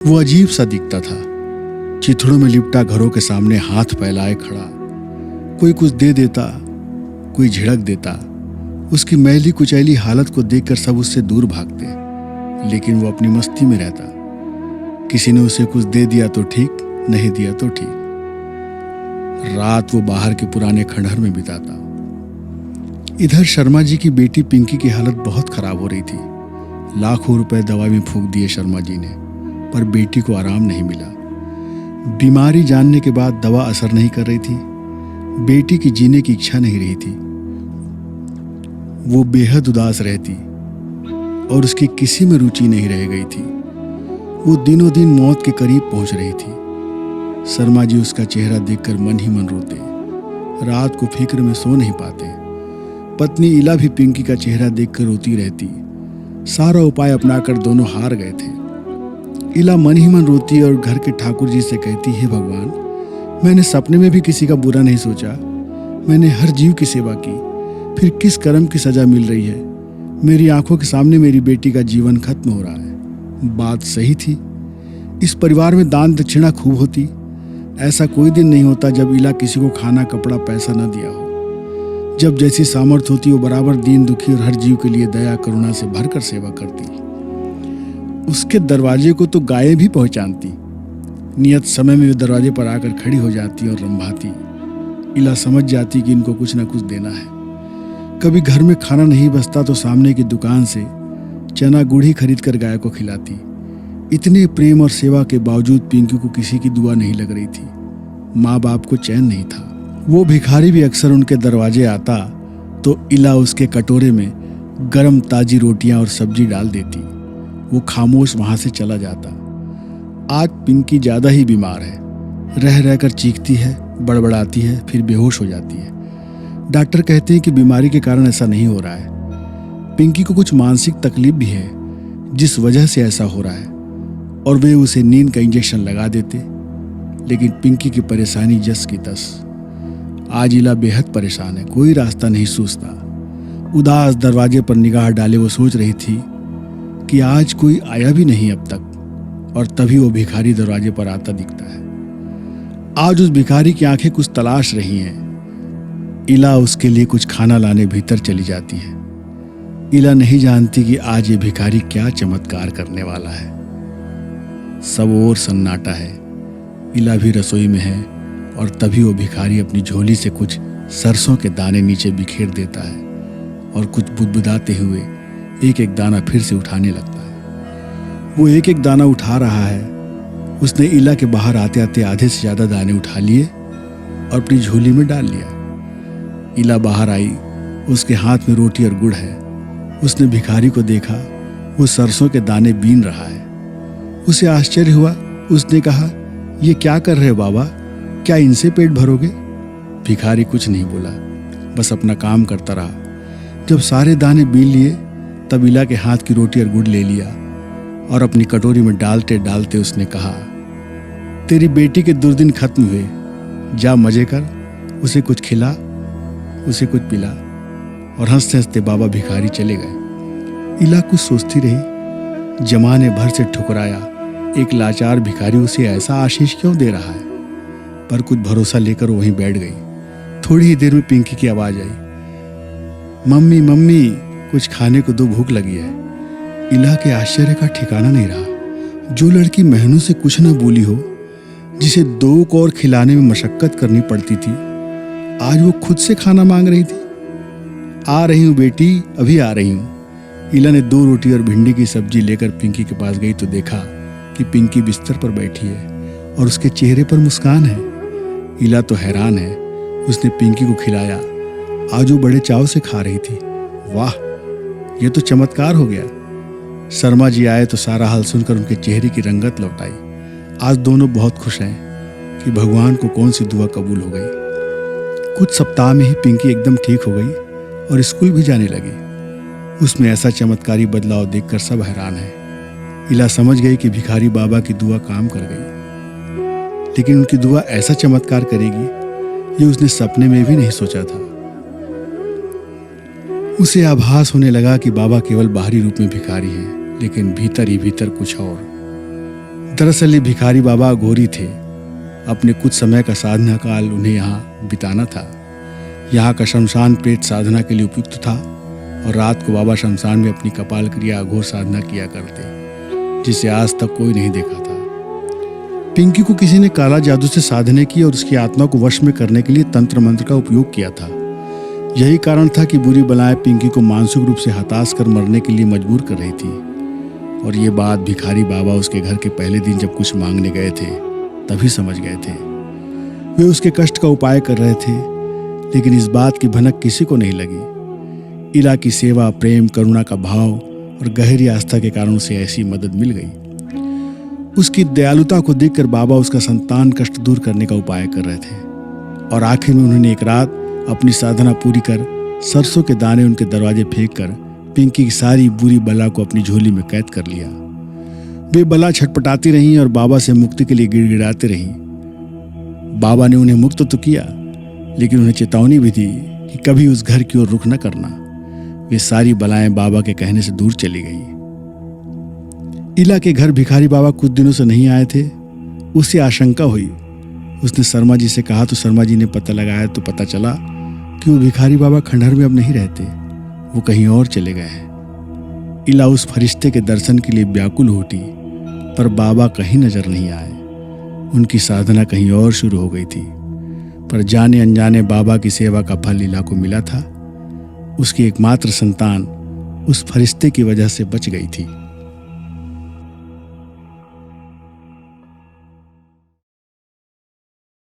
वो अजीब सा दिखता था, चिथड़ों में लिपटा घरों के सामने हाथ फैलाए खड़ा। कोई कुछ दे देता, कोई झिड़क देता। उसकी मैली कुचैली हालत को देखकर सब उससे दूर भागते, लेकिन वो अपनी मस्ती में रहता। किसी ने उसे कुछ दे दिया तो ठीक, नहीं दिया तो ठीक। रात वो बाहर के पुराने खंडहर में बिताता। इधर शर्मा जी की बेटी पिंकी की हालत बहुत खराब हो रही थी। लाखों रुपए दवा में फूंक दिए शर्मा जी ने, पर बेटी को आराम नहीं मिला। बीमारी जानने के बाद दवा असर नहीं कर रही थी। बेटी की जीने की इच्छा नहीं रही थी। वो बेहद उदास रहती और उसकी किसी में रुचि नहीं रह गई थी। वो दिनों दिन मौत के करीब पहुंच रही थी। शर्मा जी उसका चेहरा देखकर मन ही मन रोते। रात को फिक्र में सो नहीं पाते। पत्नी इला भी पिंकी का चेहरा देखकर रोती रहती। सारा उपाय अपनाकर दोनों हार गए थे। इला मन ही मन रोती और घर के ठाकुर जी से कहती, हे भगवान, मैंने सपने में भी किसी का बुरा नहीं सोचा। मैंने हर जीव की सेवा की, फिर किस कर्म की सजा मिल रही है। मेरी आंखों के सामने मेरी बेटी का जीवन खत्म हो रहा है। बात सही थी। इस परिवार में दान दक्षिणा खूब होती। ऐसा कोई दिन नहीं होता जब इला किसी को खाना कपड़ा पैसा न दिया हो। जब जैसी सामर्थ्य होती वो बराबर दीन दुखी और हर जीव के लिए दया करुणा से भरकर सेवा करती। उसके दरवाजे को तो गायें भी पहचानती। नियत समय में वो दरवाजे पर आकर खड़ी हो जाती और रंभाती। इला समझ जाती कि इनको कुछ न कुछ देना है। कभी घर में खाना नहीं बचता तो सामने की दुकान से चना गुड़ी खरीद कर गाय को खिलाती। इतने प्रेम और सेवा के बावजूद पिंकी को किसी की दुआ नहीं लग रही थी। माँ बाप को चैन नहीं था। वो भिखारी भी अक्सर उनके दरवाजे आता तो इला उसके कटोरे में गरम ताजी रोटियां और सब्जी डाल देती। वो खामोश वहां से चला जाता। आज पिंकी ज्यादा ही बीमार है। रह रहकर चीखती है, बड़बड़ाती है, फिर बेहोश हो जाती है। डॉक्टर कहते हैं कि बीमारी के कारण ऐसा नहीं हो रहा है। पिंकी को कुछ मानसिक तकलीफ भी है जिस वजह से ऐसा हो रहा है, और वे उसे नींद का इंजेक्शन लगा देते। लेकिन पिंकी की परेशानी जस की तस। आज इला बेहद परेशान है। कोई रास्ता नहीं सूझता। उदास दरवाजे पर निगाह डाले वो सोच रही थी कि आज कोई आया भी नहीं अब तक, और तभी वो भिखारी दरवाजे पर आता दिखता है। आज उस भिखारी की आंखें कुछ तलाश रही हैं। इला उसके लिए कुछ खाना लाने भीतर चली जाती है। इला नहीं जानती कि आज ये भिखारी क्या चमत्कार करने वाला है। सब और सन्नाटा है। इला भी रसोई में है, और तभी वो भिखारी अपनी झोली से कुछ सरसों के दाने नीचे बिखेर देता है और कुछ बुदबुदाते हुए एक एक दाना फिर से उठाने लगता है। वो एक एक दाना उठा रहा है। उसने इला के बाहर आते आते आधे से ज्यादा दाने उठा लिए और अपनी झोली में डाल लिया। इला बाहर आई। उसके हाथ में रोटी और गुड़ है। उसने भिखारी को देखा। वो सरसों के दाने बीन रहा है। उसे आश्चर्य हुआ। उसने कहा, ये क्या कर रहे हो बाबा? क्या इनसे पेट भरोगे? भिखारी कुछ नहीं बोला, बस अपना काम करता रहा। जब सारे दाने बीन लिए तब इला के हाथ की रोटी और गुड़ ले लिया और अपनी कटोरी में डालते डालते उसने कहा, तेरी बेटी के दुर्दिन खत्म हुए। जा मजे कर, उसे कुछ खिला, उसे कुछ पिला। और हंसते हंसते बाबा भिखारी चले गए। इला कुछ सोचती रही। जमाने भर से ठुकराया एक लाचार भिखारी उसे ऐसा आशीष क्यों दे रहा है? पर कुछ भरोसा लेकर वहीं बैठ गई। थोड़ी ही देर में पिंकी की आवाज आई, मम्मी मम्मी, कुछ खाने को दो, भूख लगी है। इला के आश्चर्य का ठिकाना नहीं रहा। जो लड़की महीनों से कुछ न बोली हो, जिसे 2 कौर खिलाने में मशक्कत करनी पड़ती थी, आज वो खुद से खाना मांग रही थी। आ रही हूँ बेटी, अभी आ रही हूँ। इला ने 2 रोटी और भिंडी की सब्जी लेकर पिंकी के पास गई तो देखा कि पिंकी बिस्तर पर बैठी है और उसके चेहरे पर मुस्कान है। इला तो हैरान है। उसने पिंकी को खिलाया। आज वो बड़े चाव से खा रही थी। वाह, ये तो चमत्कार हो गया। शर्मा जी आए तो सारा हाल सुनकर उनके चेहरे की रंगत लौट आई। आज दोनों बहुत खुश हैं कि भगवान को कौन सी दुआ कबूल हो गई। कुछ सप्ताह में ही पिंकी एकदम ठीक हो गई और स्कूल भी जाने लगी। उसमें ऐसा चमत्कारी बदलाव देखकर सब हैरान है। इला समझ गई कि भिखारी बाबा की दुआ काम कर गई, लेकिन उनकी दुआ ऐसा चमत्कार करेगी ये उसने सपने में भी नहीं सोचा था। उसे आभास होने लगा कि बाबा केवल बाहरी रूप में भिखारी हैं, लेकिन भीतर ही भीतर कुछ और। दरअसल ये भिखारी बाबा अघोरी थे। अपने कुछ समय का साधना काल उन्हें यहाँ बिताना था। यहाँ का शमशान प्रेत साधना के लिए उपयुक्त था और रात को बाबा शमशान में अपनी कपाल क्रिया अघोर साधना किया करते, जिसे आज तक कोई नहीं देखा था। पिंकी को किसी ने काला जादू से साधने की और उसकी आत्मा को वश में करने के लिए तंत्र मंत्र का उपयोग किया था। यही कारण था कि बुरी बलाएं पिंकी को मानसिक रूप से हताश कर मरने के लिए मजबूर कर रही थी। और ये बात भिखारी बाबा उसके घर के पहले दिन जब कुछ मांगने गए थे तभी समझ गए थे। वे उसके कष्ट का उपाय कर रहे थे, लेकिन इस बात की भनक किसी को नहीं लगी। इला की सेवा, प्रेम, करुणा का भाव और गहरी आस्था के कारण उसे ऐसी मदद मिल गई। उसकी दयालुता को देखकर बाबा उसका संतान कष्ट दूर करने का उपाय कर रहे थे। और आखिर में उन्होंने एक रात अपनी साधना पूरी कर सरसों के दाने उनके दरवाजे फेंक कर पिंकी की सारी बुरी बला को अपनी झोली में कैद कर लिया। वे बला छटपटाती रहीं और बाबा से मुक्ति के लिए गिड़गिड़ाती रहीं। बाबा ने उन्हें मुक्त तो किया, लेकिन उन्हें चेतावनी भी दी कि कभी उस घर की ओर रुख न करना। वे सारी बलाएं बाबा के कहने से दूर चली गईं। इला के घर भिखारी बाबा कुछ दिनों से नहीं आए थे। उसे आशंका हुई। उसने शर्मा जी से कहा तो शर्मा जी ने पता लगाया तो पता चला कि वो भिखारी बाबा खंडहर में अब नहीं रहते, वो कहीं और चले गए हैं। इला उस फरिश्ते के दर्शन के लिए व्याकुल उठी, पर बाबा कहीं नजर नहीं आए। उनकी साधना कहीं और शुरू हो गई थी। पर जाने अनजाने बाबा की सेवा का फल इला को मिला था। उसकी एकमात्र संतान उस फरिश्ते की वजह से बच गई थी।